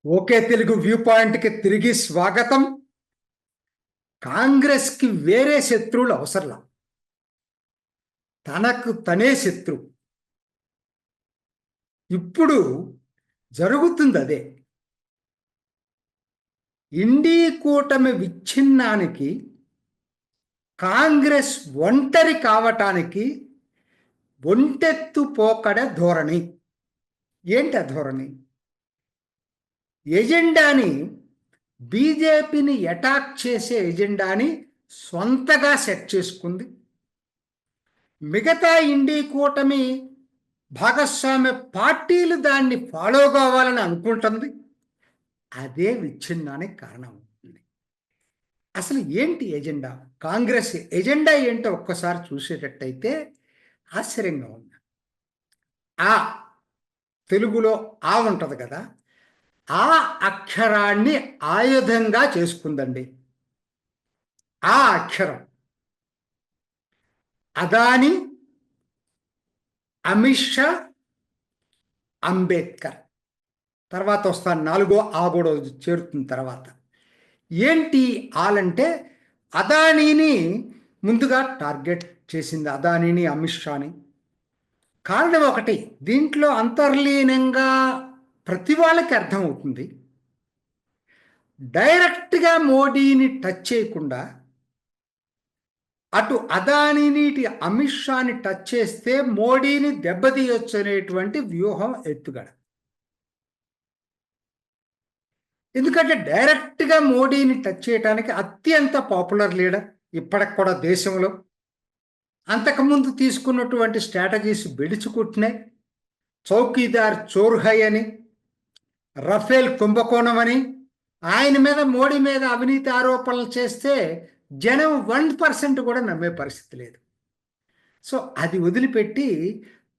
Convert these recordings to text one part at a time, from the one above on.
Okay Telugu view పాయింట్కి తిరిగి స్వాగతం. కాంగ్రెస్కి వేరే శత్రువులు అవసరంలా, తనకు తనే శత్రువు. ఇప్పుడు జరుగుతుంది అదే. ఇండీ కూటమి విచ్ఛిన్నానికి కాంగ్రెస్ ఒంటరి కావటానికి ఒంటెత్తు పోకడ ధోరణి. ఏంటి ఆ ధోరణి? ఎజెండాని, బీజేపీని అటాక్ చేసే ఎజెండాని సొంతగా సెట్ చేసుకుంది. మిగతా ఇండీ కూటమి భాగస్వామ్య పార్టీలు దాన్ని ఫాలో కావాలని అనుకుంటుంది. అదే విచ్ఛిన్నానికి కారణం అవుతుంది. అసలు ఏంటి ఎజెండా? కాంగ్రెస్ ఎజెండా ఏంటో ఒక్కసారి చూసేటట్టయితే ఆశ్చర్యంగా ఉంది. ఆ తెలుగులో ఆ ఉంటుంది కదా, ఆ అక్షరాన్ని ఆయుధంగా చేసుకుందండి. ఆ అక్షరం అదాని, అమిత్ షా, అంబేద్కర్. తర్వాత వస్తాను, నాలుగో ఆ కూడా చేరుతున్న తర్వాత. ఏంటి ఆలంటే, అదానీని ముందుగా టార్గెట్ చేసింది, అదానీని, అమిత్ షాని. కారణం ఒకటి, దీంట్లో అంతర్లీనంగా ప్రతి వాళ్ళకి అర్థమవుతుంది. డైరెక్ట్గా మోడీని టచ్ చేయకుండా అటు అదానీని ఇటు అమిత్ షాని టచ్ చేస్తే మోడీని దెబ్బతీయొచ్చు అనేటువంటి వ్యూహం ఎత్తుగడ. ఎందుకంటే డైరెక్ట్గా మోడీని టచ్ చేయడానికి అత్యంత పాపులర్ లీడర్ ఇప్పటికి కూడా దేశంలో. అంతకుముందు తీసుకున్నటువంటి స్ట్రాటజీస్ బెడిచుకుంటున్నాయి. చౌకీదార్ చోర్హై అని, రఫేల్ కుంభకోణం అని, ఆయన మీద, మోడీ మీద అవినీతి ఆరోపణలు చేస్తే జనం 1% కూడా నమ్మే పరిస్థితి లేదు. సో అది వదిలిపెట్టి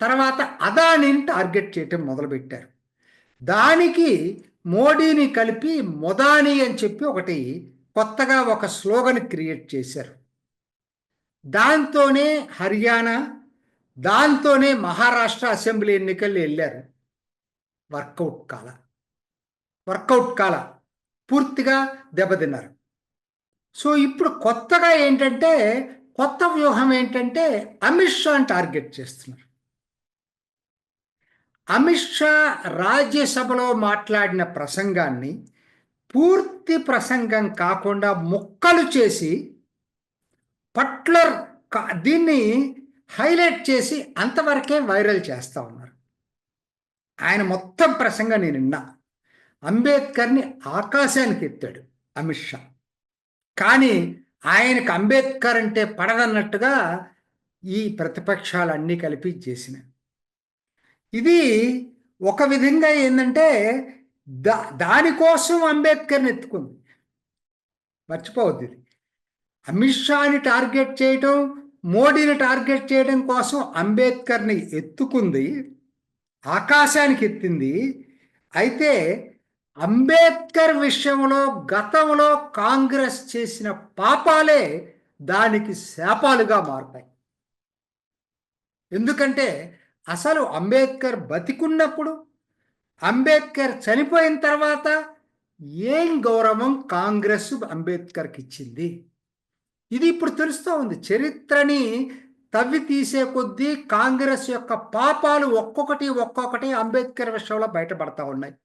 తర్వాత అదానీని టార్గెట్ చేయటం మొదలుపెట్టారు. దానికి మోడీని కలిపి మొదాని అని చెప్పి ఒకటి కొత్తగా ఒక స్లోగన్ క్రియేట్ చేశారు. దాంతోనే హర్యానా, దాంతోనే మహారాష్ట్ర అసెంబ్లీ ఎన్నికలు వెళ్ళారు. వర్కౌట్ కాల పూర్తిగా దెబ్బతిన్నారు. సో ఇప్పుడు కొత్తగా ఏంటంటే, కొత్త వ్యూహం ఏంటంటే అమిత్ షాని టార్గెట్ చేస్తున్నారు. అమిత్ షా రాజ్యసభలో మాట్లాడిన ప్రసంగాన్ని పూర్తి ప్రసంగం కాకుండా ముక్కలు చేసి పట్లర్ దీన్ని హైలైట్ చేసి అంతవరకే వైరల్ చేస్తూ ఉన్నారు. ఆయన మొత్తం ప్రసంగం నేను విన్నా. అంబేద్కర్ని ఆకాశానికి ఎత్తాడు అమిత్ షా. కానీ ఆయనకు అంబేద్కర్ అంటే పడదన్నట్టుగా ఈ ప్రతిపక్షాలన్నీ కలిపి చేసిన ఇది ఒక విధంగా ఏంటంటే దానికోసం అంబేద్కర్ని ఎత్తుకుంది. మర్చిపోవద్దు, ఇది అమిత్ షాని టార్గెట్ చేయటం, మోడీని టార్గెట్ చేయడం కోసం అంబేద్కర్ని ఎత్తుకుంది, ఆకాశానికి ఎత్తింది. అయితే అంబేద్కర్ విషయంలో గతంలో కాంగ్రెస్ చేసిన పాపాలే దానికి శాపాలుగా మారుతాయి. ఎందుకంటే అసలు అంబేద్కర్ బతికున్నప్పుడు, అంబేద్కర్ చనిపోయిన తర్వాత ఏం గౌరవం కాంగ్రెస్ అంబేద్కర్కి ఇచ్చింది, ఇది ఇప్పుడు తెలుస్తూ ఉంది. చరిత్రని తవ్వి తీసే కొద్దీ కాంగ్రెస్ యొక్క పాపాలు ఒక్కొక్కటి అంబేద్కర్ విషయంలో బయటపడతా ఉన్నాయి.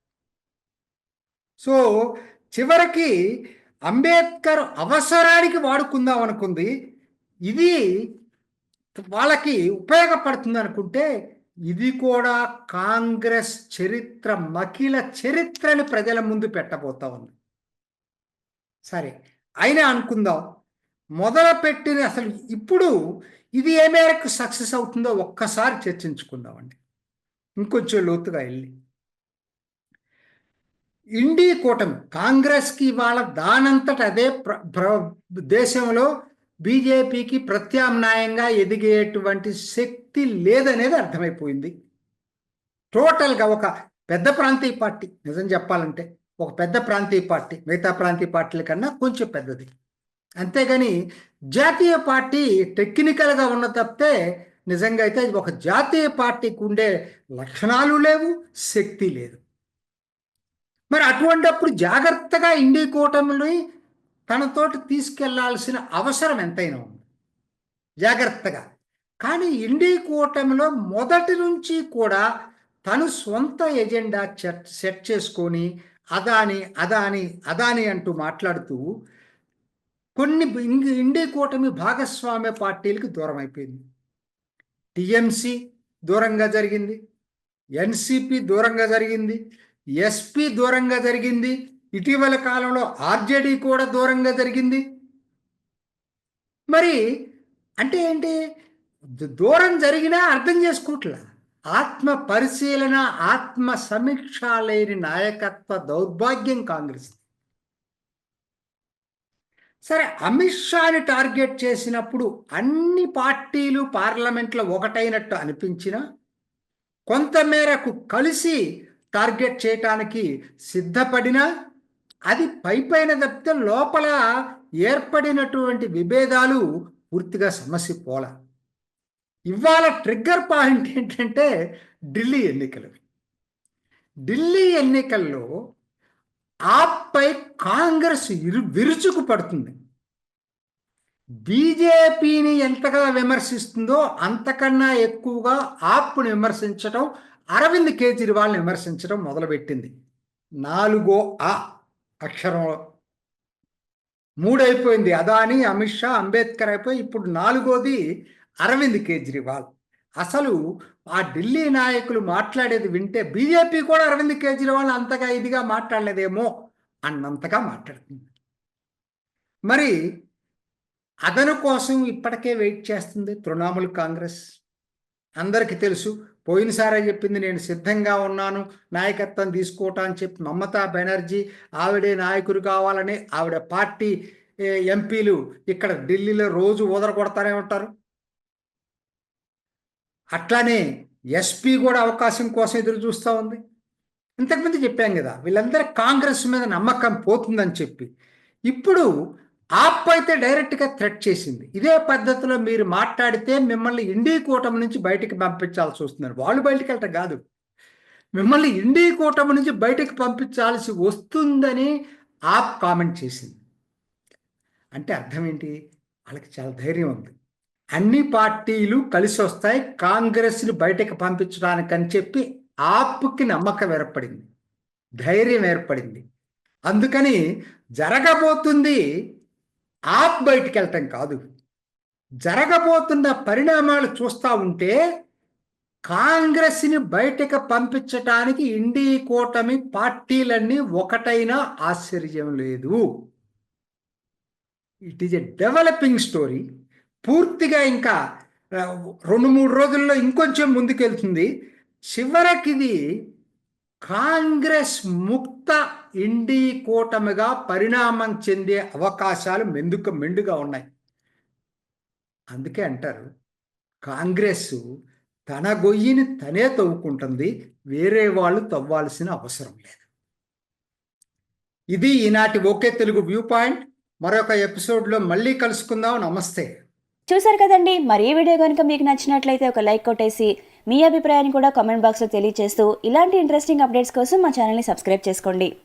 సో చివరికి అంబేద్కర్ అవసరానికి వాడుకుందాం అనుకుంది, ఇది వాళ్ళకి ఉపయోగపడుతుంది అనుకుంటే ఇది కూడా కాంగ్రెస్ చరిత్ర, మకిల చరిత్రని ప్రజల ముందు పెట్టబోతా ఉంది. సరే అయినా అనుకుందాం, మొదలుపెట్టిన అసలు ఇప్పుడు ఇది ఏ మేరకు సక్సెస్ అవుతుందో ఒక్కసారి చర్చించుకుందామండి, ఇంకొంచెం లోతుగా వెళ్ళి. ఇండీ కూటమి కాంగ్రెస్కి ఇవాళ దానంతట అదే దేశంలో బీజేపీకి ప్రత్యామ్నాయంగా ఎదిగేటువంటి శక్తి లేదనేది అర్థమైపోయింది. టోటల్గా ఒక పెద్ద ప్రాంతీయ పార్టీ, నిజం చెప్పాలంటే ఒక పెద్ద ప్రాంతీయ పార్టీ, మిగతా ప్రాంతీయ పార్టీల కన్నా కొంచెం పెద్దది. అంతేగాని జాతీయ పార్టీ టెక్నికల్గా ఉన్న తప్పితే నిజంగా అయితే ఒక జాతీయ పార్టీకి ఉండే లక్షణాలు లేవు, శక్తి లేదు. మరి అటువంటప్పుడు జాగ్రత్తగా ఇండి కూటమిని తనతోటి తీసుకెళ్లాల్సిన అవసరం ఎంతైనా ఉంది, జాగ్రత్తగా. కానీ ఇండి కూటమిలో మొదటి నుంచి కూడా తను సొంత ఎజెండా సెట్ చేసుకొని అదాని అదాని అదాని అంటూ మాట్లాడుతూ కొన్ని ఇండి కూటమి భాగస్వామ్య పార్టీలకు దూరం అయిపోయింది. టిఎంసి దూరంగా జరిగింది, ఎన్సిపి దూరంగా జరిగింది, ఎస్పి దూరంగా జరిగింది, ఇటీవల కాలంలో ఆర్జేడీ కూడా దూరంగా జరిగింది. మరి అంటే ఏంటి, దూరం జరిగినా అర్థం చేసుకోవట్లా. ఆత్మ పరిశీలన, ఆత్మ సమీక్ష లేని నాయకత్వ దౌర్భాగ్యం కాంగ్రెస్. సరే, అమిత్ షాని టార్గెట్ చేసినప్పుడు అన్ని పార్టీలు పార్లమెంట్లో ఒకటైనట్టు అనిపించినా కొంతమేరకు కలిసి టార్గెట్ చేయటానికి సిద్ధపడినా అది పైపైన తప్పితే లోపల ఏర్పడినటువంటి విభేదాలు పూర్తిగా సమస్య పోల. ఇవాళ ట్రిగ్గర్ పాయింట్ ఏంటంటే ఢిల్లీ ఎన్నికలు. ఢిల్లీ ఎన్నికల్లో ఆప్పై కాంగ్రెస్ విరుచుకు పడుతుంది. బీజేపీని ఎంతగా విమర్శిస్తుందో అంతకన్నా ఎక్కువగా ఆప్ను విమర్శించడం, అరవింద్ కేజ్రీవాల్ని విమర్శించడం మొదలుపెట్టింది. 4 అక్షరంలో 3 అయిపోయింది, అదాని, అమిత్ షా, అంబేద్కర్ అయిపోయి ఇప్పుడు 4వది అరవింద్ కేజ్రీవాల్. అసలు ఆ ఢిల్లీ నాయకులు మాట్లాడేది వింటే బీజేపీ కూడా అరవింద్ కేజ్రీవాల్ అంతగా ఇదిగా మాట్లాడలేదేమో అన్నంతగా మాట్లాడుతుంది. మరి అదను కోసం ఇప్పటికే వెయిట్ చేస్తుంది తృణమూల్ కాంగ్రెస్. అందరికీ తెలుసు, పోయినసారే చెప్పింది నేను సిద్ధంగా ఉన్నాను నాయకత్వం తీసుకోవటం అని చెప్పి మమతా బెనర్జీ ఆవిడే నాయకుడు కావాలని ఆవిడ పార్టీ ఎంపీలు ఇక్కడ ఢిల్లీలో రోజు కొడతానే ఉంటారు. అట్లానే ఎస్పీ కూడా అవకాశం కోసం ఎదురు చూస్తూ ఉంది. ఇంతకుముందు చెప్పాం కదా, వీళ్ళందరూ కాంగ్రెస్ మీద నమ్మకం పోతుందని చెప్పి. ఇప్పుడు ఆప్ అయితే డైరెక్ట్గా థ్రెట్ చేసింది, ఇదే పద్ధతిలో మీరు మాట్లాడితే మిమ్మల్ని ఇండి కూటమి నుంచి బయటికి పంపించాల్సి వస్తున్నారు. వాళ్ళు బయటికి వెళ్ళటం కాదు, మిమ్మల్ని ఇండి కూటమి నుంచి బయటికి పంపించాల్సి వస్తుందని ఆప్ కామెంట్ చేసింది. అంటే అర్థం ఏంటి, వాళ్ళకి చాలా ధైర్యం ఉంది. అన్ని పార్టీలు కలిసి వస్తాయి కాంగ్రెస్ని బయటకు పంపించడానికి అని చెప్పి ఆప్కి నమ్మకం ఏర్పడింది, ధైర్యం ఏర్పడింది. అందుకని జరగబోతుంది ఆప్ బయటికి వెళ్ళటం కాదు, జరగబోతున్న పరిణామాలు చూస్తూ ఉంటే కాంగ్రెస్ని బయటకు పంపించటానికి ఇండి కూటమి పార్టీలన్నీ ఒకటైనా ఆశ్చర్యం లేదు. It is a developing story. పూర్తిగా ఇంకా 2-3 రోజుల్లో ఇంకొంచెం ముందుకెళ్తుంది. చివరికి ఇది కాంగ్రెస్ ముక్త ఇండి కూటమిగా పరిణామం చెందే అవకాశాలు మెండుగా ఉన్నాయి. అందుకే అంటారు, కాంగ్రెస్ తన గొయ్యిని తనే తవ్వుకుంటుంది, వేరే వాళ్ళు తవ్వాల్సిన అవసరం లేదు. ఇది ఈనాటి ఓకే తెలుగు వ్యూ పాయింట్. మరొక ఎపిసోడ్లో మళ్ళీ కలుసుకుందాం. నమస్తే. చూసారు కదండి, మరి ఈ వీడియో కనుక మీకు నచ్చినట్లయితే ఒక లైక్ కొట్టేసి మీ అభిప్రాయాన్ని కూడా కామెంట్ బాక్స్లో తెలియజేస్తూ ఇలాంటి ఇంట్రెస్టింగ్ అప్డేట్స్ కోసం మా ఛానల్ని సబ్స్క్రైబ్ చేసుకోండి.